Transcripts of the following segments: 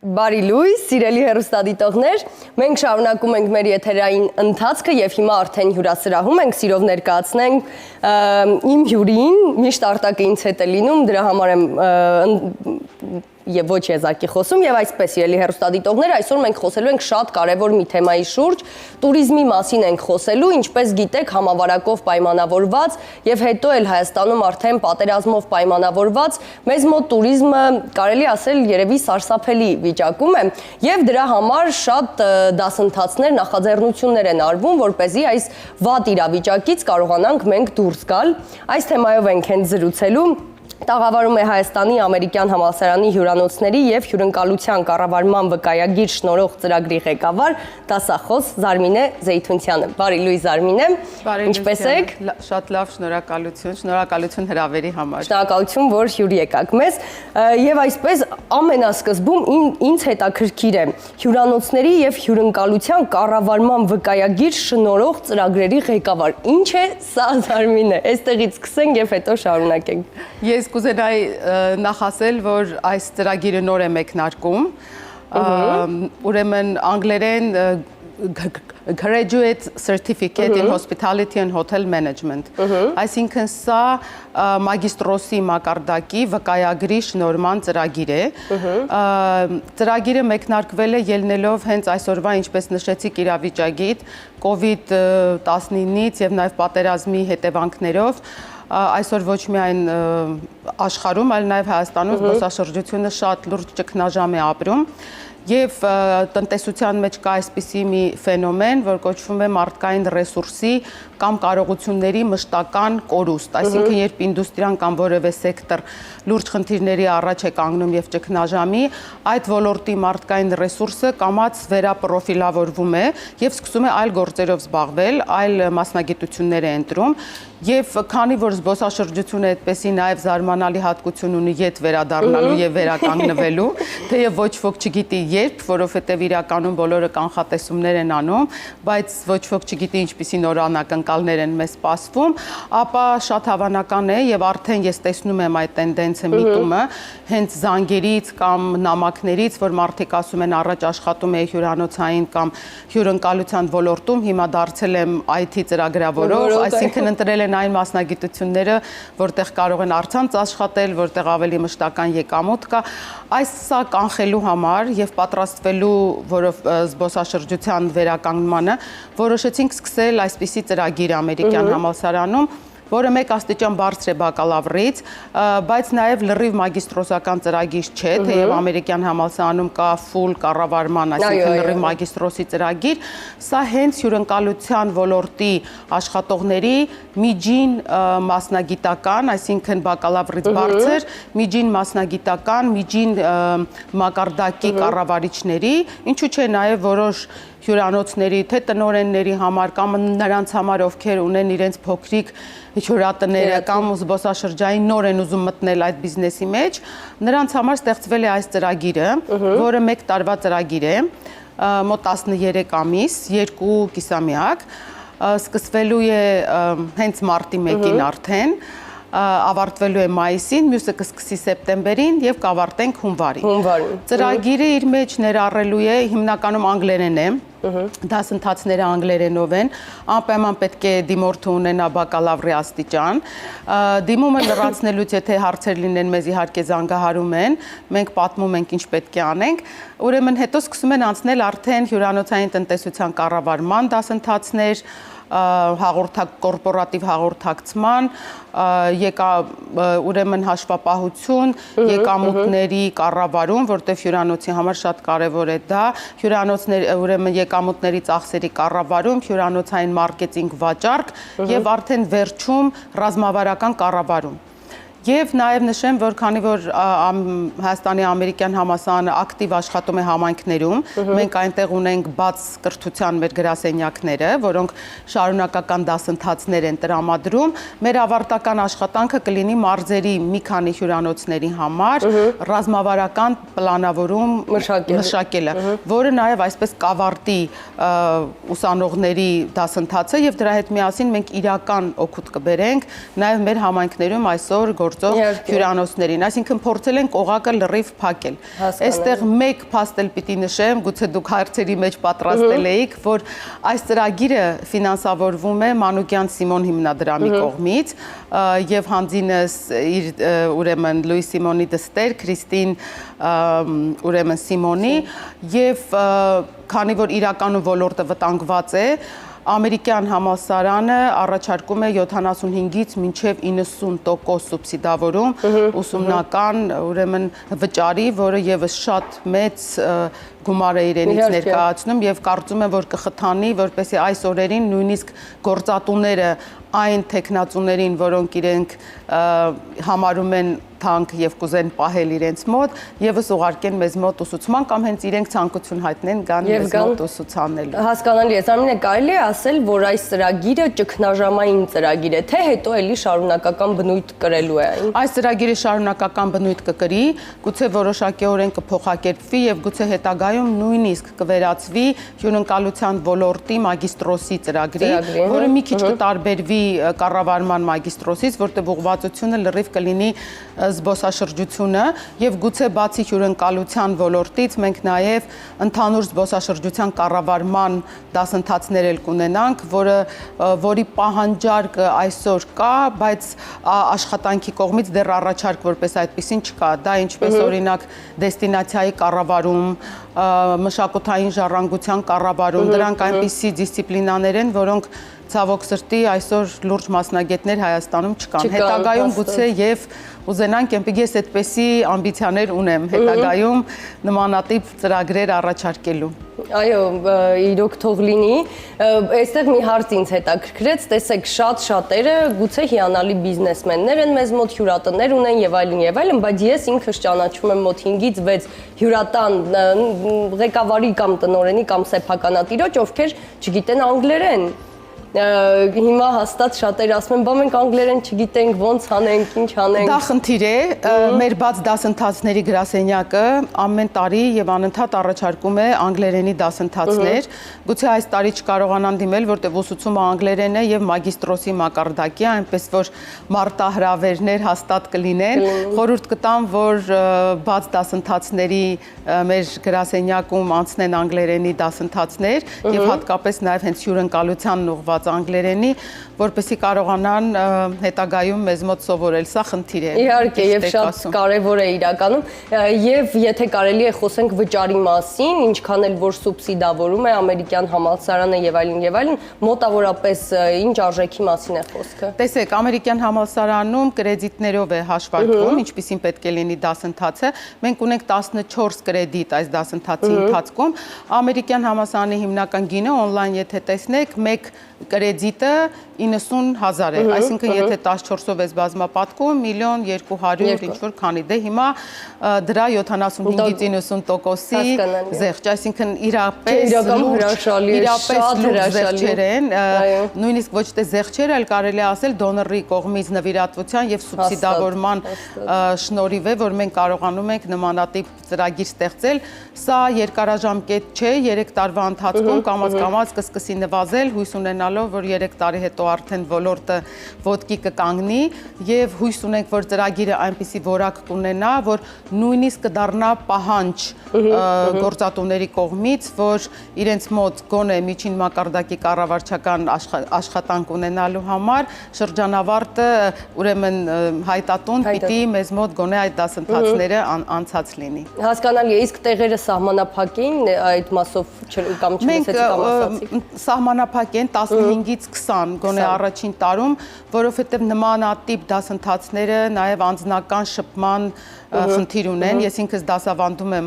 Բարի լույս, սիրելի հեռուստադիտողներ, մենք շարունակում ենք մեր եթերային ընթացքը եւ հիմա արդեն հյուրասրահում ենք, սիրով ներկայացնենք իմ հյուրին, միշտ արտակը ինձ հետ է լինում, դրա համար եմ եւ ոչ եզակի խոսում եւ այսպես ելի հեռուստադիտողներ այսօր մենք խոսելու ենք շատ կարեւոր մի թեմայի շուրջ տուրիզմի մասին ենք խոսելու ինչպես գիտեք համավարակով պայմանավորված եւ հետո էլ Հայաստանում արդեն պատերազմով պայմանավորված մեզ մոտ տուրիզմը կարելի ասել երևի սարսափելի վիճակում է եւ դրա համար շատ դասընթացներ նախաձեռնություններ են արվում որպեսզի այս վատ իրավիճակից կարողանանք մենք դուրս գալ այս թեմայով ենք հենց զրուցելու Տաղավարում է Հայաստանի ամերիկյան համալսարանի հյուրանոցների եւ հյուրընկալության կառավարման վկայագիր շնորհող ծրագրի ղեկավար դասախոս Զարմինե Զեյթունցյանը։ Բարի լույս Զարմինե։ Ինչպես եք։ Շատ լավ, շնորհակալություն հրավերի համար։ Շնորհակալություն, որ հյուր եկաք մեզ եւ այսպես ամենասկզբում ինձ հետաքրքիր է հյուրանոցների եւ հյուրընկալության կառավարման վկայագիր շնորհող ծրագրերի ղեկավար։ Ինչ է սա Զարմինե։ Այստեղից սկսենք եւ հետո շարունակենք։ Ես կուզենայի նախասել, որ այս ծրագիրը նոր է մեկնարկում, ուրեմն անգլերեն Graduate Certificate in Hospitality and Hotel Management, այսինքն սա մագիստրոսի մակարդակի վկայագրի շնորհման ծրագիր է, ծրագիրը մեկնարկվել է ելնելով հենց այսօրվա, ինչպես նշեցիք իրավիճակից, COVID-19-ից եւ նաեւ պատերազմի հետևանքներով այսօր ոչ միայն աշխարհում, այլ նաև Հայաստանում զբոսաշրջությունը շատ լուրջ ճգնաժամ է ապրում եւ տնտեսության մեջ կա այսպիսի մի ֆենոմեն, որ կոչվում է մարդկային ռեսուրսի կամ կարողությունների մշտական կորուստ, այսինքն երբ ինդուստրիան կամ որևէ սեկտոր լուրջ խնդիրների առաջ է կանգնում եւ ճգնաժամի, այդ ոլորտի մարդկային ռեսուրսը կամաց վերապրոֆիլավորվում է եւ սկսում է այլ գործերով զբաղվել, այլ մասնագիտություններ է ընտրում եւ քանի որ զբոսաշրջությունը այդպեսի նաեւ զարմանալի հատկություն ունի յետ վերադառնալու եւ վերականգնվելու, թեև ոչ ոք չգիտի երբ, որովհետեւ իրականում բոլորը կանխատեսումներ են անում, բայց ոչ ոք չգիտի ինչպիսի նոր անակնկալներ են մեզ սպասվում, ապա շատ հավանական է եւ արդեն ես տեսնում եմ այդ տենդենսը միտումը հենց զանգերից կամ նամակներից, որ մարդիկ ասում են առաջ աշխատում էի հյուրանոցային կամ հյուրընկալության ոլորտում, հիմա դարձել եմ IT ծրագրավորող, այսինքն ընտրել են այն մասնագիտությունները, որտեղ կարող են առցանց աշխատել, որտեղ ավելի մշտական եկամուտ կա, այս սա կանխելու համար եւ պատրաստվելու զբոսաշրջության վերականգնմանը որոշեցինք սկսել այսպիսի ծրագիր ամերիկյան համալսարանում որը մեկ աստիճան բարձր է բակալավրից, բայց նաև լրիվ մագիստրոսական ծրագիր չէ, թեև ամերիկյան համալսարանում կա full կառավարման, այսինքն լրիվ մագիստրոսի ծրագիր, սա հենց հյուրընկալության ոլորտի աշխատողների միջին մասնագիտական, այսինքն բակալավրից բարձր, միջին մասնագիտական, միջին մակարդակի կառավարիչների, ինչու՞ չէ նաև որոշ հյուրանոցների, թե տնօրենների համար կամ նրանց համար, ովքեր ունեն իրենց փոքրիկ հյուրատները կամ զբոսաշրջային նոր են ուզում մտնել այդ բիզնեսի մեջ, նրանց համար ստեղծվել է այս ծրագիրը, որը 1 տարվա ծրագիր է, մոտ 13 ամիս, 2 կիսամյակ, սկսվելու է հենց մարտի 1-ին արդեն, ավարտվելու է մայիսին, մյուսը կսկսի սեպտեմբերին եւ կավարտենք հունվարին։ Ծրագիրը իր մեջ ներառելու է հիմնականում անգլերեն է, դասընթացները անգլերենով են, անպայման պետք է դիմորդը ունենա բակալավրի աստիճան, դիմումը լրացնելուց եթե հարցեր լինեն մեզ իհարկե զանգահարում են, մենք պատմում ենք ինչ պետք է անենք, ուրեմն հետո սկսում են անցնել արդեն հյուրանոցային տնտեսության կառավարման դասընթացներ, կորպորատիվ հաղորդակցման, ուրեմն հաշվապահություն, եկամուտների կառավարում, որտեղ հյուրանոցի համար շատ կարևոր է դա, ուրեմն եկամուտների ծախսերի կառավարում, հյուրանոցային մարքեթինգ վաճառք եւ արդեն վերջում ռազմավարական կառավարում։ Եվ նաև նշեմ, որ քանի որ Հայաստանի ամերիկյան համալսարանը ակտիվ աշխատում է համայնքներում, մենք այնտեղ ունենք բաց կրթության մեր գրասենյակները, որոնք շարունակական դասընթացներ են տրամադրում, մեր ավարտական աշխատանքը կլինի մարզերի մի քանի հյուրանոցների համար ռազմավարական պլանավորում մշակելը, որը նաև այսպես կավարտի ուսանողների դասընթացը եւ դրա հետ միասին մենք իրական օգուտ կբերենք նաև մեր համայնքներում այսօր գործող հյուրանոցներին, այսինքն փորձել ենք օղակը լրիվ փակել։ Այստեղ մեկ փաստ էլ պիտի նշեմ, գուցե դուք հարցերի մեջ պատրաստել էիք, որ այս ծրագիրը ֆինանսավորվում է Մանուկյան Սիմոն հիմնադրամի կողմից եւ հանձինս իր ուրեմն Լուի Սիմոնի դստեր Քրիստին ուրեմն Սիմոնի եւ քանի որ իրականում ոլորտը վտանգված է, ամերիկյան համալսարանը առաջարկում է 75-ից մինչև 90% սուբսիդավորում ուսումնական ուրեմն վճարի, որը եւս շատ մեծ գումար է իրենից ներկայացնում եւ կարծում եմ, որ կխթանի, որպեսզի այս օրերին նույնիսկ գործատուները այն տեխնացուներին, որոնք իրենք համարում են թանկ եւ կուզեն պահել իրենց մոտ, եւս ուղարկեն մեզ մոտ ուսուցման կամ հենց իրենք ցանկություն հայտնեն գան մեզ մոտ ուսուցանելու։ Հասկանալի է, Արմինե, կարելի է ասել, որ այս ծրագիրը ճգնաժամային ծրագիր է, թե հետո էլի շարունակական բնույթ կրելու է այն։ Այս ծրագիրը շարունակական բնույթ կկրի, գուցե որոշակիորեն կփոխակերպվի եւ գուցե հետագայում նույնիսկ կվերածվի հյուրընկալության ոլորտի մագիստրոսի ծրագրի, որը մի քիչ կտարբերվի կառավարման մագիստրոսից, որտեղ ուղղվածությունը լրիվ կլինի զբոսաշրջությունը եւ գուցե բացի հյուրընկալության ոլորտից մենք նաեւ ընդհանուր զբոսաշրջության կառավարման դասընթացներ էլ կունենանք, որի պահանջարկը այսօր կա, բայց աշխատանքի կողմից դեռ առաջարկ որպես այդպեսին չկա։ Դա ինչպես օրինակ դեստինացիայի կառավարում, մշակութային ժառանգության կառավարում, դրանք այնպիսի դիսցիպլինաներ են, որոնք ցավոք սրտի այսօր լուրջ մասնագետներ Հայաստանում չկան։ Հետագայում գուցե եւ ուզենանք, ես այդպեսի ամբիցիաներ ունեմ հետագայում նմանատիպ ծրագրեր առաջարկելու։ Այո, իրոք թող լինի։ Այստեղ մի հարց ինձ հետաքրքրեց, տեսեք, շատերը գուցե հիանալի բիզնեսմեններ են, մեզ մոտ հյուրատներ ունեն եւ այլն, բայց ես ինքս ճանաչում եմ մոտ 5-ից 6 հյուրատան ղեկավարի կամ տնօրենի կամ սեփականատիրոջ, ովքեր չգիտեն անգլերեն։ Հիմա հաստատ շատերը ասում են, բա մենք անգլերեն չգիտենք, ոնց անենք, ինչ անենք։ Դա խնդիր է, մեր բաց դասընթացների գրասենյակը ամեն տարի եւ անընդհատ առաջարկում է անգլերենի դասընթացներ։ Գուցե այս տարի չկարողանան դիմել, որտեղ ուսուցումը անգլերեն է եւ մագիստրոսի մակարդակի, այնպես որ մարտահրավերներ հաստատ կլինեն։ Խորհուրդ կտամ, որ բաց դասընթացների մեր գրասենյակում անցնեն անգլերենի դասընթացներ եւ հատկապես նաեւ հենց հյուրընկալության ուղղված անգլերենի, որպեսզի կարողանան հետագայում մեզ մոտ սովորել, սա խնդիր է։ Իհարկե, եւ շատ կարեւոր է իրականում, եւ եթե կարելի է խոսենք վճարի մասին, ինչքան էլ որ սուբսիդավորում է ամերիկյան համալսարանը եւ այլն, մոտավորապես ինչ արժեքի մասին է խոսքը։ Տեսեք, ամերիկյան համալսարանում կրեդիտներով է հաշվարկվում, ինչպիսին պետք է լինի դասընթացը։ Մենք ունենք 14 կրեդիտ այս դասընթացի ընթացքում։ Ամերիկյան համալսարանի հիմնական գինը on-line եթե տեսնեք, մեկ կրեդիտը 90,000 է, այսինքն եթե 14-ով ես բազմապատկում, 1,200,000 ինչ-որ քանի, դե հիմա դրա 75-ից 90%-ի զեղչ, այսինքն իրապես լուրջ զեղչեր են, նույնիսկ ոչ թե զեղչեր, այլ կարելի ասել դոնորի կողմից նվիրատվության եւ սուբսիդավորման շնորհիվ է, որ մենք կարողանում ենք նմանատիպ ծրագիր ստեղծել, սա երկարաժամկետ չէ, 3 տարվա ընթացքում կամաց կսկսի նվազել, հույս ունենալով, որ 3 տարի հետո արդեն ոլորտը ոտքի կկանգնի եւ հույս ունենք, որ ծրագիրը այնպիսի որակ կունենա, որ նույնիսկ կդառնա պահանջ գործատուների կողմից, որ իրենց մոտ գոնե միջին մակարդակի կառավարչական աշխատանք ունենալու համար շրջանավարտը ուրեմն հայտատուն պիտի մեզ մոտ գոնե այդ դասընթացները անցած լինի։ Հասկանալի է, իսկ տեղերը սահմանափակ էին այդ մասով կամ չլսեցի կամ ասացի։ Սահմանափակ են 15-ից 20 գոնե առաջին տարում, որովհետև նմանատիպ դասընթացները նաև անձնական շփման խնդիր ունեն, ես ինքս դասավանդում եմ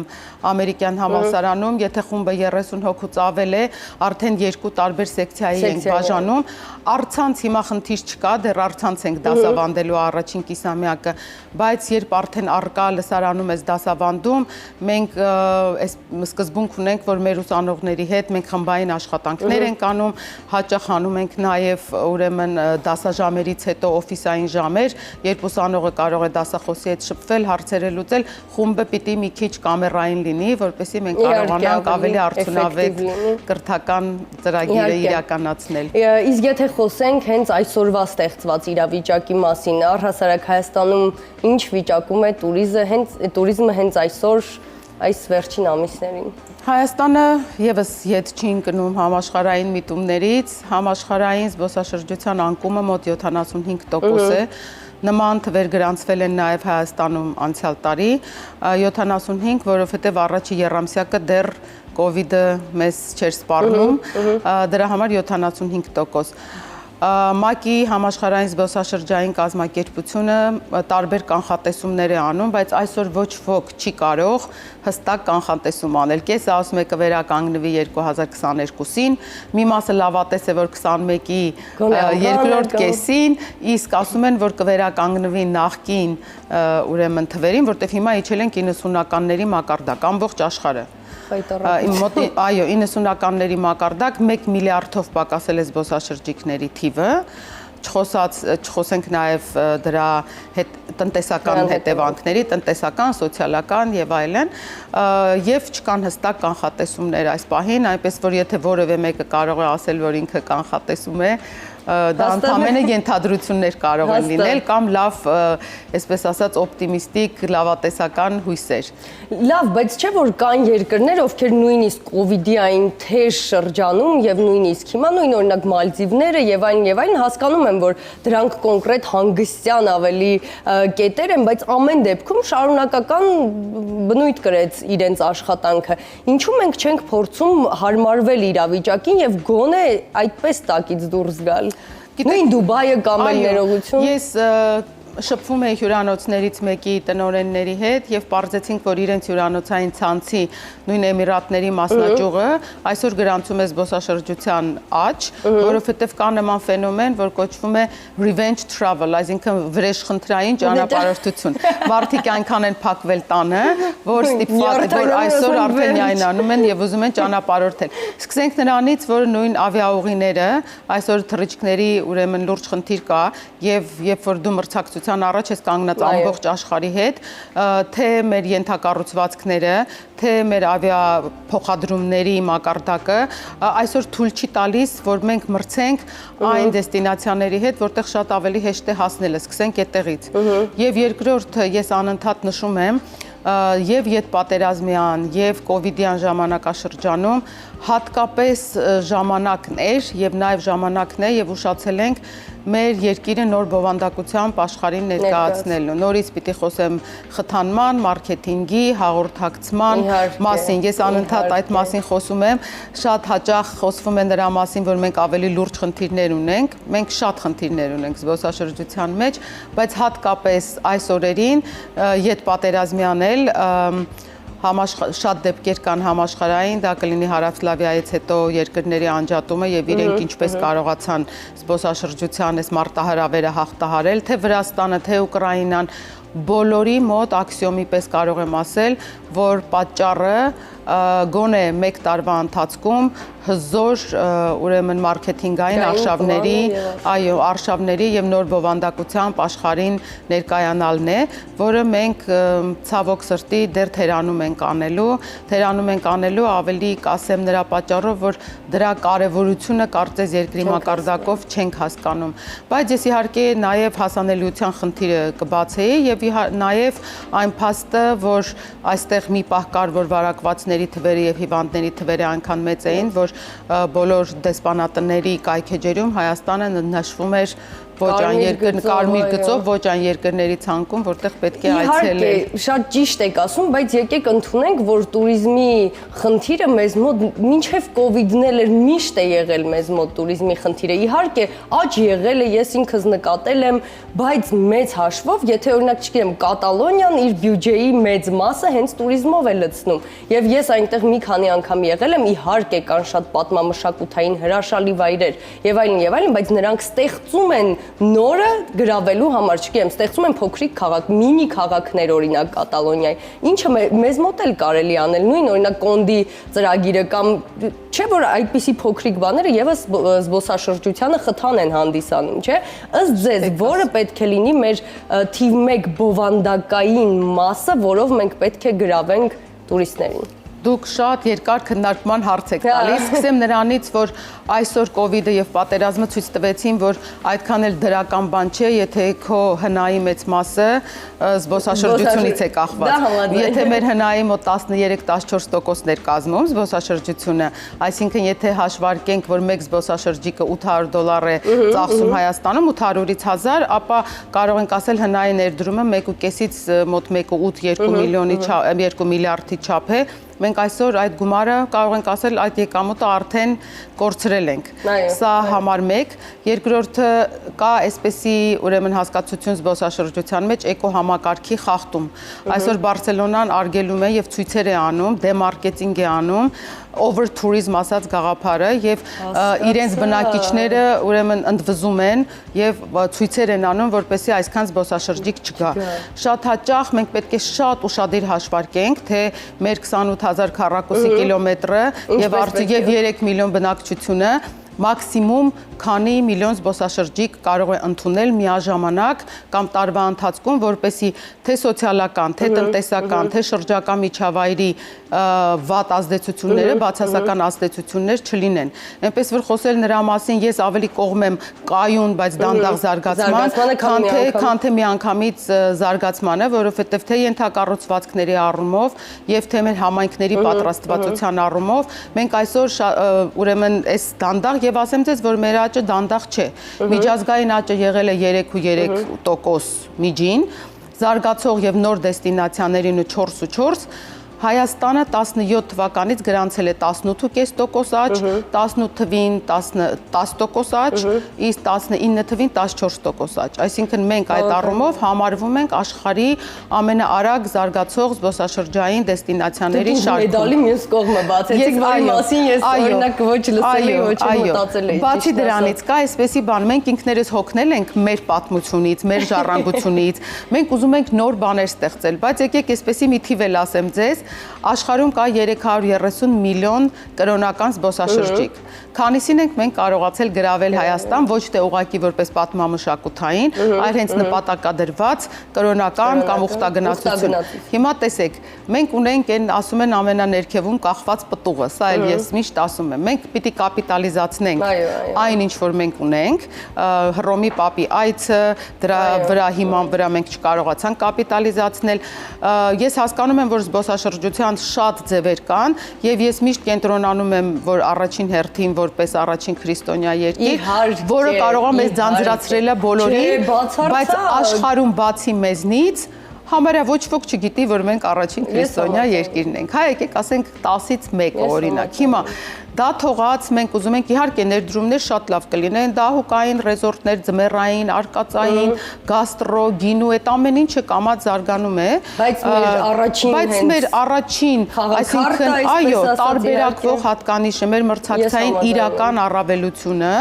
ամերիկյան համալսարանում, եթե խումբը 30 հոգուց ավել է, արդեն 2 տարբեր սեկցիայի ենք բաժանում, առցանց հիմա խնդիր չկա, դեռ առցանց ենք դասավանդելու առաջին կիսամյակը, բայց երբ արդեն առկա լսարանում ես դասավանդում, մենք սկզբունք ունենք, որ մեր ուսանողների հետ մենք խմբային աշխատանքներ ենք անում, հաճախ անում ենք նաև ուրեմն դասաժամերից հետո օֆիսային ժամեր, երբ ուսանողը կարող է դասախոսի հետ շփվել, հարցեր հարցերը լուծել, խումբը պիտի մի քիչ կամերային լինի, որպեսզի մենք կարողանանք ավելի արդյունավետ կրթական ծրագիրը իրականացնել։ Իսկ եթե խոսենք հենց այսօրվա ստեղծված իրավիճակի մասին, առհասարակ Հայաստանում ինչ վիճակում է տուրիզմը հենց այսօր այս վերջին ամիսներին։ Հայաստանը եւս ետ չի ընկնում համաշխարհային միտումներից, համաշխարհային զբոսաշրջության անկումը մոտ 75% է։ Նման թվեր գրանցվել են նաև Հայաստանում անցյալ տարի 75, որովհետև առաջի եռամսյակը դեռ COVID-ը մեզ չէր սպառնում, դրա համար 75%։ ՄԱԿ-ի համաշխարհային զբոսաշրջային կազմակերպությունը տարբեր կանխատեսումներ է անում, բայց այսօր ոչ ոք չի կարող հստակ կանխատեսում անել։ Կեսը ասում է կվերականգնվի 2022-ին, մի մասը լավատես է, որ 21-ի երկրորդ կեսին, իսկ ասում են, որ կվերականգնվի նախկին ուրեմն թվերին, որտեղ հիմա իջել են 90-ականների մակարդակ, ամբողջ աշխարհը։ Այո, 90-ականների մակարդակ 1 միլիարդով պակասել է զբոսաշրջիկների թիվը, չխոսենք նաև դրա տնտեսական հետևանքների, տնտեսական, սոցիալական եւ այլն, եւ չկան հստակ կանխատեսումներ այս պահին, այնպես որ եթե որևէ մեկը կարող է ասել, որ ինքը կանխատեսում է, դա ընդամենը ենթադրություններ կարող են լինել կամ լավ, այսպես ասած, օպտիմիստիկ, լավատեսական հույսեր։ Լավ, բայց չէ որ կան երկրներ, ովքեր նույնիսկ COVID-ի այն թեժ շրջանում եւ նույնիսկ հիմա նույն օրինակ Մալդիվները եւ այլն հասկանում են, որ դրանք կոնկրետ հանգստյան ավելի կետեր են, բայց ամեն դեպքում շարունակական բնույթ կրեց իրենց աշխատանքը։ Ինչու մենք չենք փորձում հարմարվել իրավիճակին եւ գոնե այդպես տակից դուրս գալ։ Նույն Դուբայը կամ այլ ներողություն։ Ես շփվում էի հյուրանոցներից մեկի տնօրենների հետ եւ պարզեցինք, որ իրենց հյուրանոցային ցանցի նույն Էմիրատների մասնաճյուղը այսօր գրանցում է զբոսաշրջության աճ, որովհետեւ կա նման ֆենոմեն, որ կոչվում է revenge travel, այսինքն վրեժխնդրային ճանապարհորդություն։ Մարդիկ այնքան են փակվել տանը, որ ստիպված որ այսօր արդեն միայնանում են եւ ուզում են ճանապարհորդել։ Սկսենք նրանից, որ նույն ավիաուղիները այսօր թռիչքների ուրեմն լուրջ խնդիր կա եւ երբ որ դու մրցակցության առաջ ես կանգնած ամբողջ աշխարհի հետ, թե մեր ենթակառուցվածքները, թե մեր ավիափոխադրումների մակարդակը այսօր թույլ չի տալիս, որ մենք մրցենք այն դեստինացիաների հետ, որտեղ շատ ավելի հեշտ է հասնելը, սկսենք այդտեղից։ Եվ երկրորդ ես անընդհատ նշում եմ, եւ յետպատերազմյան եւ կոവിഡ്յան ժամանակաշրջանում հատկապես ժամանակն էր եւ նաեւ ժամանակն է եւ ուշացել ենք մեր երկիրը նոր բովանդակությամբ աշխարհին ներկայացնելու։ Նորից պիտի խոսեմ խթանման, մարքեթինգի, հաղորդակցման մասին։ Ես անընդհատ այդ մասին խոսում եմ, շատ հաճախ խոսվում է նրա մասին, որ մենք ավելի լուրջ խնդիրներ ունենք։ Մենք շատ խնդիրներ ունենք զբոսաշրջության մեջ, բայց հատկապես այս օրերին յետպատերազմյան շատ դեպքեր կան համաշխարհային, դա կլինի Հարավսլավիայից հետո երկրների անջատումը եւ իրենք ինչպես կարողացան զբոսաշրջության այս մարտահրավերը հաղթահարել, թե Վրաստանը, թե Ուկրաինան, բոլորի մոտ աքսիոմի պես կարող եմ ասել, որ պատճառը գոնե մեկ տարվա ընթացքում հզոր ուրեմն մարքեթինգային արշավների, այո, արշավների եւ նոր բովանդակությամբ աշխարհին ներկայանալն է, որը մենք ցավոք սրտի դեռ թերանում ենք անելու ավելի կասեմ նրա պատճառով, որ դրա կարևորությունը կարծես երկրի մակարդակով չենք հասկանում։ Բայց ես իհարկե նաեւ հասանելիության խնդիրը կբացեի եւ նաեւ այն փաստը, որ այստեղ մի պահ կար, որ վարակվածների թվերը եւ հիվանդների թվերը այնքան մեծ էին, որ բոլոր դեսպանատների կայքեջերում Հայաստանը նշվում էր ոչ այն երկրներ կարմիր գծով, ոչ այն երկրների ցանկում, որտեղ պետք է այցելել։ Իհարկե, շատ ճիշտ եք ասում, բայց եկեք ընդունենք, որ տուրիզմի խնդիրը մեզ մոտ մինչև կոവിഡ്ն էր միշտ է եղել մեզ մոտ տուրիզմի խնդիրը։ Իհարկե, աճ եղել է, ես ինքս նկատել եմ, բայց մեծ հաշվով, եթե օրինակ չգիտեմ, Կատալոնիան իր բյուջեի մեծ մասը հենց տուրիզմով է լցնում։ Եվ ես այնտեղ մի քանի անգամ եղել եմ, իհարկե կան շատ պատմամշակութային հրաշալի վայրեր եւ այլն, բայց նրանք ստեղծում են նորը գրավելու համար, չգիտեմ, ստեղծում են փոքրիկ քաղաք, մինի քաղաքներ օրինակ Կատալոնիայի, ինչը մեզ մոտ էլ կարելի անել, նույն օրինակ Կոնդի ծրագիրը կամ չէ որ այդպիսի փոքրիկ բաները եւս զբոսաշրջությանը խթան են հանդիսանում, չէ՞։ Ըստ ձեզ, որը պետք է լինի մեր թիվ 1 բովանդակային մասը, որով մենք պետք է գրավենք տուրիստներին։ Դուք շատ երկար քննարկման հարց եք տալիս, սկսեմ նրանից, որ այսօր կովիդը եւ պատերազմը ցույց տվեցին, որ այդքան էլ դրական բան չէ, եթե քո հնայի մեծ մասը զբոսաշրջությունից է կախված։ Եթե մեր հնայի մոտ 13-14%-ն էր կազմում զբոսաշրջությունը, այսինքն եթե հաշվարկենք, որ մեկ զբոսաշրջիկը $800 է ծախսում Հայաստանում, 800-ից 1000, ապա կարող ենք ասել հնայի ներդրումը 1.5-ից մոտ 1.8-2 միլիարդի չափ է։ Մենք այսօր այդ գումարը կարող ենք ասել այդ եկամուտը արդեն կորցրել ենք։ Սա համար 1, երկրորդը կա այսպեսի ուրեմն հասկացություն զբոսաշրջության մեջ էկո համակարգի խախտում։ Այսօր Բարսելոնան արգելում է եւ ցույցեր է անում, դեմարկետինգ է անում, over tourism ասած գաղափարը եւ իրենց բնակիչները ուրեմն ընդվզում են եւ ցույցեր են անում, որպեսզի այսքան զբոսաշրջիկ չգա։ Շատ հաճախ մենք պետք է շատ ուշադիր հաշվարկենք, թե մեր 28000 քառակուսի կիլոմետրը եւ 3 միլիոն բնակչությունը մաքսիմում քանի միլիոն զբոսաշրջիկ կարող է ընդունել միաժամանակ կամ տարվա ընթացքում, որպեսզի թե սոցիալական, թե տնտեսական, թե շրջակա միջավայրի վատ ազդեցությունները, բացասական ազդեցություններ չլինեն։ Այնպես որ խոսել նրա մասին ես ավելի կողմ եմ կայուն, բայց դանդաղ զարգացման, քան թե միանգամից զարգացմանը, որովհետև թե ենթակառուցվածքների առումով եւ թե մեր համայնքների պատրաստվածության առումով մենք այսօր ուրեմն այս դանդաղ եւ ասեմ ձեզ, որ մեր աճը դանդաղ չէ։ Միջազգային աճը եղել է 3.3% միջին, զարգացող եւ նոր դեստինացիաներին 4.4, Հայաստանը 17 թվականից գրանցել է 18.5% աճ, 18 թվին 10% աճ, իսկ 19 թվին 14% աճ։ Այսինքն մենք այդ առումով համարվում ենք աշխարհի ամենաարագ զարգացող զբոսաշրջային դեստինացիաների շարքում։ Մեդալի մյուս կողմը բացեցիք, որի մասին ես օրինակ ոչ լսել էի, ոչ մտածել էի։ Բացի դրանից կա այսպեսի բան, մենք ինքներս հոգնել ենք մեր պատմությունից, մեր ժառանգությունից, մենք ուզում ենք նոր բաներ ստեղծել, բայց եկեք այսպեսի մի թիվ էլ ասեմ ձեզ, աշխարհում կա 330 միլիոն կրոնական զբոսաշրջիկ։ Քանիսին ենք մենք կարողացել գրավել Հայաստան ոչ թե ուղղակի որպես պատմամշակութային, այլ հենց նպատակադրված կրոնական կամ ուխտագնացություն։ Հիմա տեսեք, մենք ունենք այն ասում են ամենաներքևում կախված պտուղը, սա էլ ես միշտ ասում եմ, մենք պիտի կապիտալիզացնենք այն ինչ որ մենք ունենք, Հռոմի Պապի այցը, դրա վրա հիման վրա մենք չկարողացանք կապիտալիզացնել։ Ես հասկանում եմ, որ զբոսաշրջության շատ ձևեր կան եւ ես միշտ կենտրոնանում եմ, որ առաջին հերթին որպես առաջին քրիստոնյա երկիր, որը կարող է մեզ ձանձրացրել է բոլորին, բայց աշխարհում բացի մեզնից համարյա ոչ ոք չգիտի, որ մենք առաջին քրիստոնյա երկիրն ենք։ Հա եկեք ասենք 10-ից 1 օրինակ։ Հիմա դա թողած մենք ուզում ենք իհարկե ներդրումներ շատ լավ կլինեն, դահուկային ռեզորտներ, ձմեռային, արկածային, գաստրո, գինու, այդ ամեն ինչը կամած զարգանում է, բայց մեր առաջին, այսինքն այո, տարբերակվող հատկանիշը, մեր մրցակցային իրական առավելությունը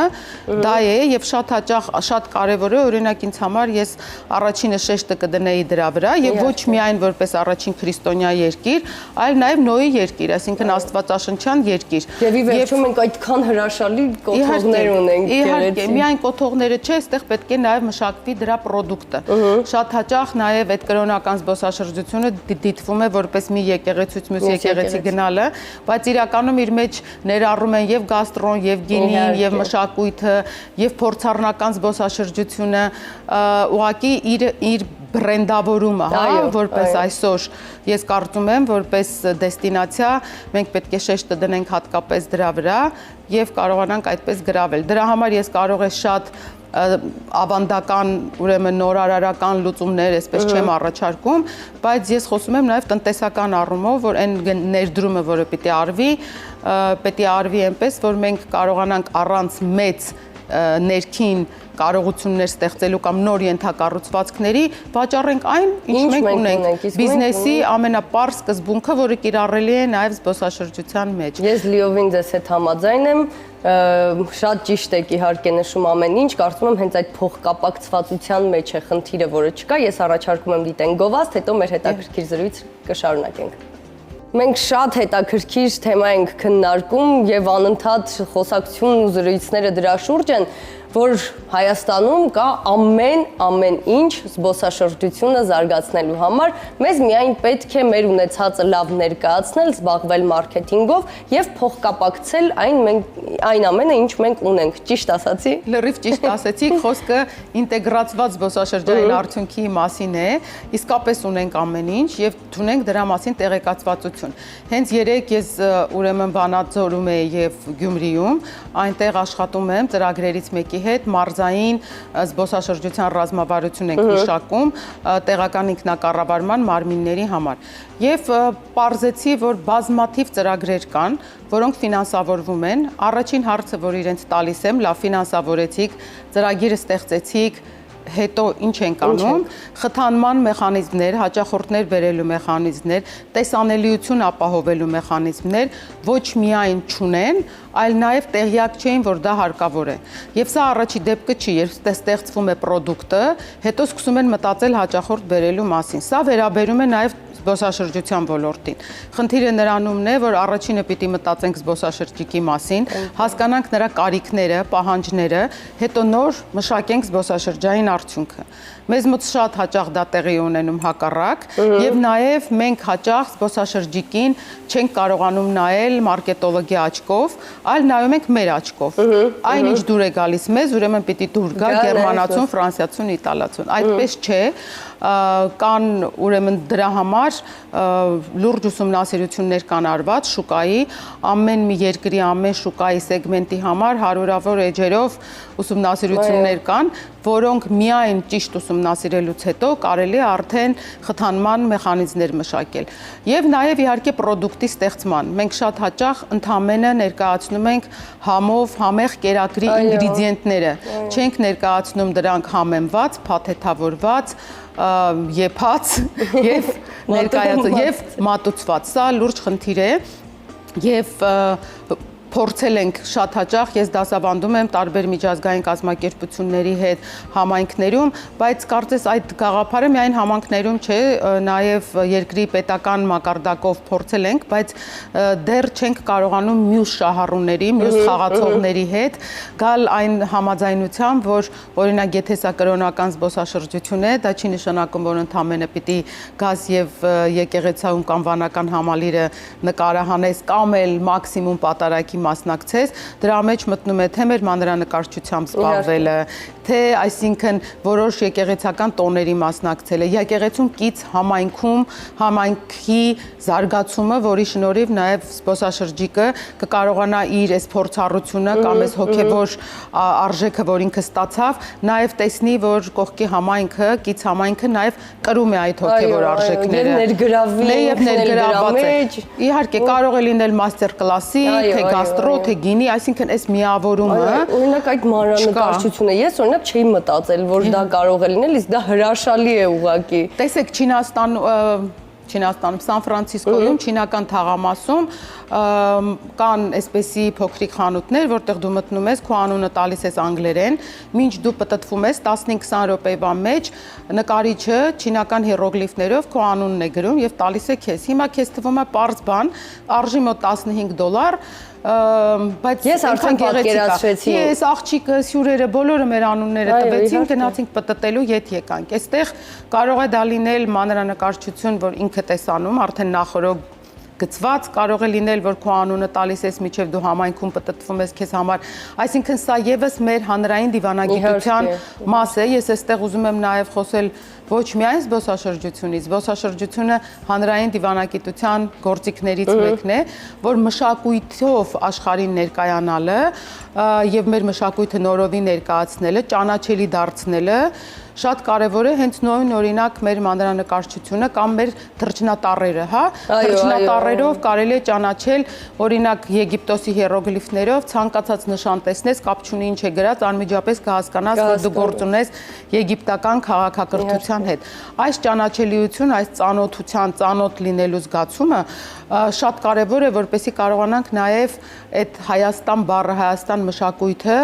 դա է եւ շատ հաճախ շատ կարեւոր է, օրինակ ինձ համար ես առաջինը շեշտը կդնեի դրա վրա եւ ոչ միայն որպես առաջին քրիստոնյա երկիր, այլ նաեւ նոյի երկիր, այսինքն աստվածաշնչյան երկիր։ Վերջում մենք այդքան հրաշալի կոթողներ ունենք։ Իհարկե, միայն կոթողները չէ, այստեղ պետք է նաև մշակվի դրա պրոդուկտը։ Շատ հաճախ նաև այդ կրոնական զբոսաշրջությունը դիտվում է որպես մի եկեղեցուց մյուս եկեղեցի գնալը, բայց իրականում իր մեջ ներառում են եւ գաստրոն, եւ գինին, եւ մշակույթը, եւ փորձառնական զբոսաշրջությունը, ուղղակի իր բրենդավորումը, հա, որպես այսօր ես կարծում եմ, որպես դեստինացիա մենք պետք է շեշտը դնենք հատկապես դրա վրա եւ կարողանանք այդպես գրավել։ Դրա համար ես կարող եմ շատ ավանդական, ուրեմն նորարարական լուծումներ, այսպես չեմ առաջարկում, բայց ես խոսում եմ նաև տնտեսական առումով, որ այն ներդրումը, որը պետք է արվի այնպես, որ մենք կարողանանք առանց մեծ ներքին կարողություններ ստեղծելու կամ նոր ենթակառուցվածքների վաճառենք այն, ինչ մենք ունենք։ Բիզնեսի ամենապարզ սկզբունքը, որը կիրառելի է նաև զբոսաշրջության մեջ։ Ես լիովին ձեզ հետ համաձայն եմ, շատ ճիշտ եք իհարկե նշում ամեն ինչ, կարծում եմ հենց այդ փոխկապակցվածության մեջ է խնդիրը, որը չկա, ես առաջարկում եմ դիտենք գովազդ, հետո մեր հետաքրքիր զրույց կշարունակենք։ Մենք շատ հետաքրքիր թեմա ենք քննարկում եւ անընդհատ խոսակցությունն ու զրույցները դրա շուրջ են, որ Հայաստանում կա ամեն ինչ զբոսաշրջությունը զարգացնելու համար, մեզ միայն պետք է մեր ունեցածը լավ ներկայացնել, զբաղվել մարքեթինգով եւ փոխկապակցել այն ամենը, ինչ մենք ունենք, ճիշտ ասացի։ Լրիվ ճիշտ ասեցիք, խոսքը ինտեգրացված զբոսաշրջային արդյունքի մասին է, իսկապես ունենք ամեն ինչ եւ ունենք դրա մասին տեղեկացվածություն։ Հենց երեք ես ուրեմն Վանաձորում եի եւ Գյումրիում, այնտեղ աշխատում եմ ծրագրերից մեկի հետ մարզային զբոսաշրջության ռազմավարություն ենք մշակում տեղական ինքնակառավարման մարմինների համար։ Եվ պարզեցի, որ բազմաթիվ ծրագրեր կան, որոնք ֆինանսավորվում են։ Առաջին հարցը, որ իրենց տալիս եմ, լավ ֆինանսավորեցիք, ծրագիրը ստեղծեցիք, հետո ինչ ենք անում, խթանման մեխանիզմներ, հաճախորդներ բերելու մեխանիզմներ, տեսանելիություն ապահովելու մեխանիզմներ ոչ միայն չունեն, այլ նաև տեղյակ չէին, որ դա հարկավոր է։ Եվ սա առաջի դեպքը չի, երբ ստեղծվում է պրոդուկտը, հետո սկսում են մտածել հաճախորդ բերելու մասին։ Սա վերաբերում է նաև զբոսաշրջության ոլորտին։ Խնդիրը նրանումն է, որ առաջինը պիտի մտածենք զբոսաշրջիկի մասին, հասկանանք նրա կարիքները, պահանջները, հետո նոր մշակենք զբոսաշրջային արդյունքը։ Մեզ մոտ շատ հաճախ դա տեղի ունենում հակառակ, եւ նաեւ մենք հաճախ զբոսաշրջիկին չենք կարողանում նայել մարքետոլոգի աչքով, այլ նայում ենք մեր աչքով։ Այնինչ դուր է գալիս մեզ, ուրեմն պիտի դուր գա գերմանացուն, ֆրանսիացուն, իտալացուն։ Այդպես չէ, կան ուրեմն դրա համար լուրջ ուսումնասիրություններ կան արված շուկայի, ամեն մի երկրի ամեն շուկայի սեգմենտի համար հարյուրավոր էջերով ուսումնասիրություններ կան, որոնք միայն ճիշտ ուսումնասիրելուց հետո կարելի է արդեն խթանման մեխանիզմներ մշակել։ Եվ նաև իհարկե պրոդուկտի ստեղծման։ Մենք շատ հաճախ ընդհանրապես ներկայացնում ենք համով համեղ կերակրի ինգրեդիենտները։ Չենք ներկայացնում դրանք համեմված, փաթեթավորված, եփած եւ ներկայացած եւ մատուցված։ Սա լուրջ խնդիր է եւ փորձել ենք շատ հաճախ, ես դասավանդում եմ տարբեր միջազգային կազմակերպությունների հետ համայնքներում, բայց կարծես այդ գաղափարը միայն համայնքներում չէ, նաև երկրի պետական մակարդակով փորձել ենք, բայց դեռ չենք կարողանում մյուս շահառուների, մյուս խաղացողների հետ գալ այն համաձայնությամբ, որ օրինակ եթե սա կրոնական զբոսաշրջություն է, դա չի նշանակում, որ ընդամենը պիտի գազ եւ եկեղեցիում կամ վանական համալիրը նկարահանես կամ էլ մաքսիմում պատարագի մասնակցես, դրա մեջ մտնում է թե մեր մանրանկարչությամբ զբաղվելը, թե այսինքն որոշ եկեղեցական տոների մասնակցելը, եկեղեցում կից համայնքում համայնքի զարգացումը, որի շնորհիվ նաև զբոսաշրջիկը կկարողանա իր այս փորձառությունը կամ այս հոգևոր արժեքը, որ ինքը ստացավ, նաև տեսնի, որ կողքի համայնքը, կից համայնքը նաև կրում է այդ հոգևոր արժեքները։ Եվ ներգրավված է։ Իհարկե կարող է լինել մաստեր կլասի, թե գաստրո, թե գինի, այսինքն այս միավորումը։ Օրինակ այդ մանրանկարչությունը, ես օրինակ չէի մտածել, որ դա կարող է լինել, իսկ դա հրաշալի է ուղղակի։ Տեսեք, Չինաստանում, Սան Ֆրանցիսկոյում, չինական թաղամասում կան այսպեսի փոքրիկ խանութներ, որտեղ դու մտնում ես, քո անունը տալիս ես անգլերեն, մինչ դու պտտվում ես 15-20 րոպեվա մեջ նկարիչը չինական հիերոգլիֆներով քո անունն է գրում եւ տալիս է քեզ։ Հիմա քեզ թվում է պարզ բան, արժի մոտ $15, բայց ես արդեն պատկերացրեցի։ Ես աղջիկը, սյուրերը, բոլորը մեր անունները տվեցին, գնացինք պտտելու, ետ եկանք։ Այստեղ կարող է դա լինել մանրանկարչություն, որ ինքը տեսանում, արդեն նախորդ գծված, կարող է լինել, որ քո անունը տալիս ես միջև դու համայնքում պտտվում ես քեզ համար։ Այսինքն սա եւս մեր հանրային դիվանագիտության մաս է։ Ես այստեղ ուզում եմ նաեւ խոսել ոչ միայն զբոսաշրջությունից, զբոսաշրջությունը հանրային դիվանագիտության գործիքներից մեկն է, որ մշակույթով աշխարհին ներկայանալը եւ մեր մշակույթը նորովի ներկայացնելը, ճանաչելի դարձնելը շատ կարևոր է հենց նույն օրինակ մեր մանրանկարչությունը կամ մեր թռչնատառերը, հա, թռչնատառերով կարելի է ճանաչել օրինակ Եգիպտոսի հիերոգլիֆներով ցանկացած նշան տեսնես, կապ չունի ինչ է գրած, անմիջապես կհասկանաս, որ դու գործ ունես եգիպտական քաղաքակրթության հետ։ Այս ճանաչելիություն, այս ծանոթության, ծանոթ լինելու զգացումը շատ կարևոր է, որպեսզի կարողանանք նաև այդ Հայաստան բառը, Հայաստան մշակույթը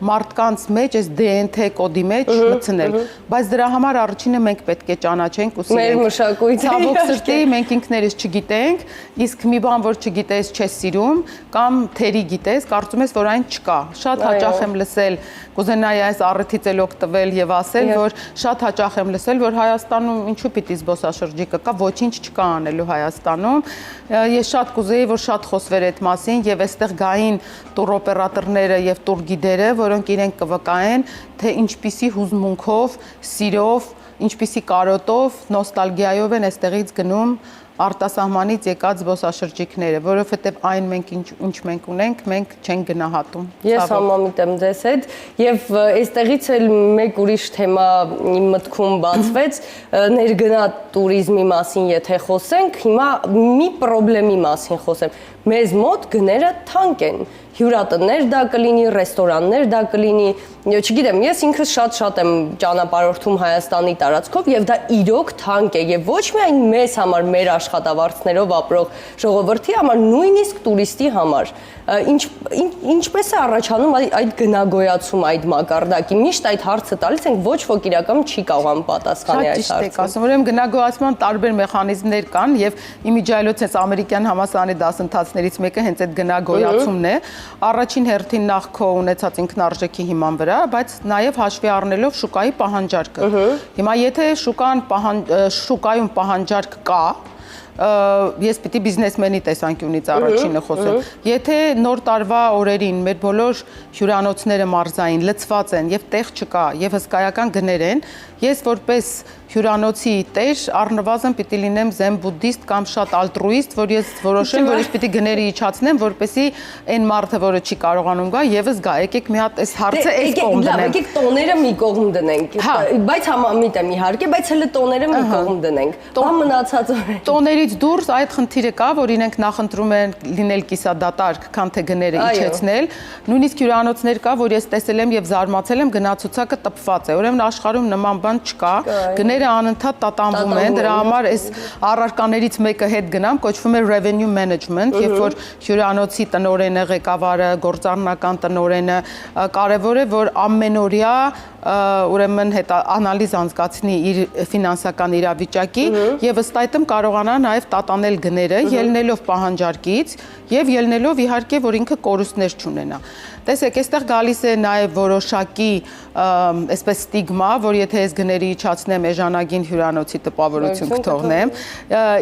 մարդկանց մեջ, այս DNT կոդի մեջ մտցնել։ Բայց դրա համար առաջինը մենք պետք է ճանաչենք ու սիրենք։ Մեր մշակույթը ցավոք սրտի մենք ինքներս չգիտենք, իսկ մի բան, որ չգիտես, չես սիրում, կամ թերի գիտես, կարծում ես, որ այն չկա։ Շատ հաճախ եմ լսել, կուզենայի այս առիթից էլ օգտվել եւ ասել, որ շատ հաճախ եմ լսել, որ Հայաստանում ինչու պիտի զբոսաշրջիկը կա, ոչինչ չկա անելու Հայաստանում։ Ես շատ կուզեի, որ շատ խոսվեր այդ մասին եւ այստեղ գային տուրօպերատորները եւ տուրգիդերը, որոնք իրենք կվկայեն, թե ինչպիսի հուզմունքով, սիրով, ինչպիսի կարոտով, նոստալգիայով են այստեղից գնում արտասահմանից եկած զբոսաշրջիկները, որովհետև այն ինչ մենք ունենք, մենք չենք գնահատում։ Ես համամիտ եմ ձեզ հետ եւ այստեղից էլ մեկ ուրիշ թեմա իմ մտքում բացվեց, ներգնա туриզմի մասին եթե խոսենք, հիմա մի խնդրի մասին խոսեմ։ Մեզ մոտ գները թանկ են։ Հյուրատներ դա կլինի, ռեստորաններ դա կլինի, չգիտեմ, ես ինքս շատ եմ ճանապարհորդում Հայաստանի տարածքով եւ դա իրոք թանկ է եւ ոչ միայն մեզ համար, մեր աշխատավարձներով ապրող ժողովրդի համար, նույնիսկ տուրիստի համար։ Ինչպես է առաջանում այդ գնագոյացում այդ մակարդակի։ Միշտ այդ հարցը տալիս ենք, ոչ ոք իրականում չի կարողանում պատասխանել այս հարցին։ Ասում ուրեմն գնագոյացման տարբեր մեխանիզմներ կան եւ իմիջայլոց այս ամերիկյան համալսարանի դասընթացներից մեկը հենց այդ գնագոյացումն է։ Առաջին հերթին նախ քո ունեցած ինքնարժեքի հիման վրա, բայց նաև հաշվի առնելով շուկայի պահանջարկը։ Հիմա եթե շուկայում պահանջարկ կա, ես պիտի բիզնեսմենի տեսանկյունից առաջինը խոսեմ։ Եթե նոր տարվա օրերին մեր բոլոր հյուրանոցները մարզային լցված են եւ տեղ չկա եւ հսկայական գներ են, ես որպես հյուրանոցի տեր առնվազն պիտի լինեմ զեն բուդդիստ կամ շատ ալտրուիստ, որ ես որոշեմ, որ ես պիտի գները իջացնեմ, որպեսզի այն մարդը, որը չի կարողանում գա, եւս գա։ Եկեք մի հատ այս հարցը այս կողմ դնենք։ Եկեք տոները մի կողմ դնենք։ Բայց համամիտ եմ իհարկե, բայց հələ տոները մի կողմ դնենք։ Տոն մնացած տոներից դուրս այդ խնդիրը կա, որ իրենք նախընտրում են լինել կիսադատարկ, քան թե գները իջեցնել։ Նույնիսկ հյուրանոցներ կա, որ ես տեսել եմ եւ զարմացել եմ, գնացուցակը տպված է։ Ուրեմն աշխարհում նման բան չկա։ Գները անընդհատ տատանվում են, դրա համար այս առարկաներից մեկը հետ գնամ, կոչվում է revenue management, երբ որ հյուրանոցի տնօրենը, ղեկավարը, գործառնական տնօրենը կարևոր է, որ ամենօրյա ուրեմն հետ անալիզ անցկացնի իր ֆինանսական իրավիճակի եւ ըստ այդմ կարողանա նաեւ տատանել գները, ելնելով պահանջարկից եւ ելնելով իհարկե, որ ինքը կորուստներ չունենա։ Տեսեք, այստեղ գալիս է նաև որոշակի այսպես ստիգմա, որ եթե ես գների իջացնեմ էժանագին հյուրանոցի տպավորություն կթողնեմ,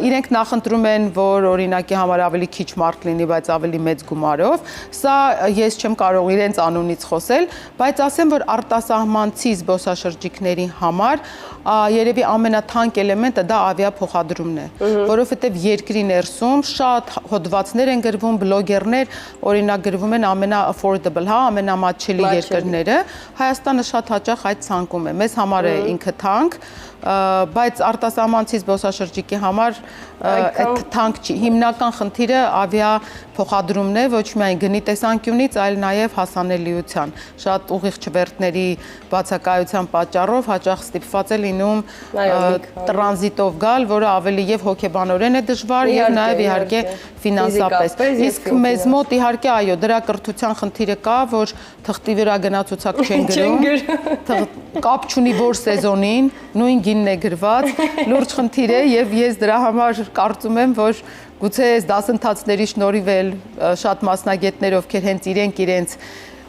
իրենք նախընտրում են, որ օրինակի համար ավելի քիչ մարդ լինի, բայց ավելի մեծ գումարով, սա ես չեմ կարող իրենց անունից խոսել, բայց ասեմ, որ արտասահմանցի զբոսաշրջիկների համար երևի ամենաթանկ էլեմենտը դա ավիափոխադրումն է, որովհետև երկրի ներսում շատ հոդվածներ են գրվում, բլոգերներ օրինակ գրվում են ամենա-affordable, հա, ամենամատչելի երկրները, Հայաստանը շատ հաճախ այդ ցանկում է, մեզ համար է ինքը թանկ, բայց արտասահմանցի զբոսաշրջիկի համար այդ թանկ չի։ Հիմնական խնդիրը ավիափոխադրումն է, ոչ միայն գնի տեսանկյունից, այլ նաև հասանելիության։ Շատ ուղիղ չվերթների բացակայության պատճառով հաճախ ստիպված է լինում տրանզիտով գալ, որը ավելի եւ հոգեբանորեն է դժվար եւ նաև իհարկե ֆինանսապես։ Իսկ մեզ մոտ իհարկե այո, դրա կրթության խնդիրը կա, որ թղթի վրա գնացուցակ չեն գրում, կապ չունի որ սեզոնին, նույն գինն է գրված, լուրջ խնդիր է եւ ես դրա համար կարծում եմ, որ գուցե այս դասընթացների շնորհիվ էլ շատ մասնագետներ, ովքեր հենց իրենց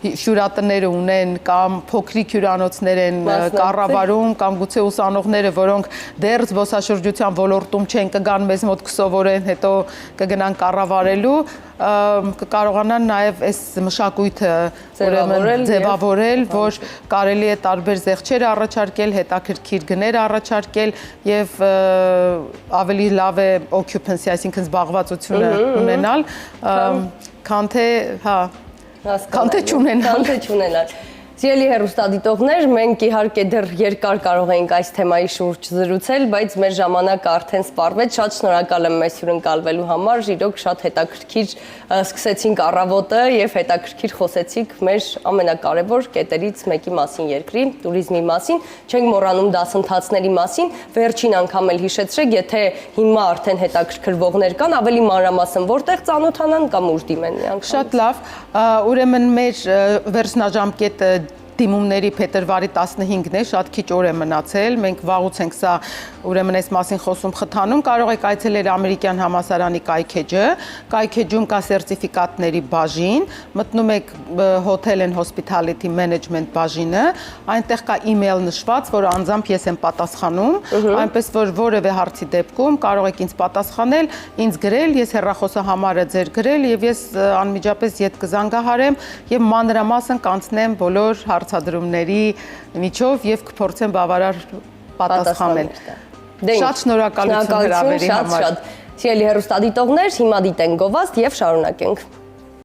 հյուրատները ունեն կամ փոքրիկ հյուրանոցներ են կառավարում կամ գուցե ուսանողները, որոնք դեռ զբոսաշրջության ոլորտում չեն, կգան մեզ մոտ կսովորեն, հետո կգնան կառավարելու, կկարողանան նաև այս մշակույթը ձևավորել, որ կարելի է տարբեր զեղչեր առաջարկել, հետաքրքիր գներ առաջարկել եւ ավելի լավ է occupancy, այսինքն զբաղվածությունը ունենալ, քան թե, հա, Կանթե չունենալ։ Սիրելի հեռուստադիտողներ, մենք իհարկե դեռ երկար կարող ենք այս թեմայի շուրջ զրուցել, բայց մեր ժամանակը արդեն սպառվեց։ Շատ շնորհակալ եմ մեզ հյուրընկալվելու համար։ Իրոք շատ հետաքրքիր սկսեցինք առավոտը եւ հետաքրքիր խոսեցինք մեր ամենակարևոր կետերից մեկի մասին, երկրի туриզմի մասին։ Չենք մոռանում դասընթացների մասին։ Վերջին անգամ էլ հիշեցրեք, եթե հիմա արդեն հետաքրքրվողներ կան, ավելի մանրամասն որտեղ ծանոթանան կամ ուր դիմեն մի անգամ։ Շատ լավ, ուրեմն մեր վերջնաժամկետը դիմումների փետրվարի 15-ն է, շատ քիչ օր է մնացել, մենք վաղուց ենք սա ուրեմն այս մասին խոսում խթանում, կարող եք այցելել ամերիկյան համալսարանի կայքեջը, կայքեջում կա սերտիֆիկատների բաժին, մտնում եք Hotel and Hospitality Management բաժինը, այնտեղ կա email նշված, որ անձամբ ես եմ պատասխանում, այնպես որ որևէ հարցի դեպքում կարող եք ինձ պատասխանել, ինձ գրել, ես հեռախոսահամարը ձեր գրել եւ ես անմիջապես ետ կզանգահարեմ եւ մանրամասն կանցնեմ բոլոր հարցադրումների միջով եւ կփորձեմ բավարար պատասխանել։ Շատ շնորհակալություն հրավերի համար։ Շատ։ Սիրելի հեռուստադիտողներ, հիմա դիտենք գովազդ եւ շարունակենք։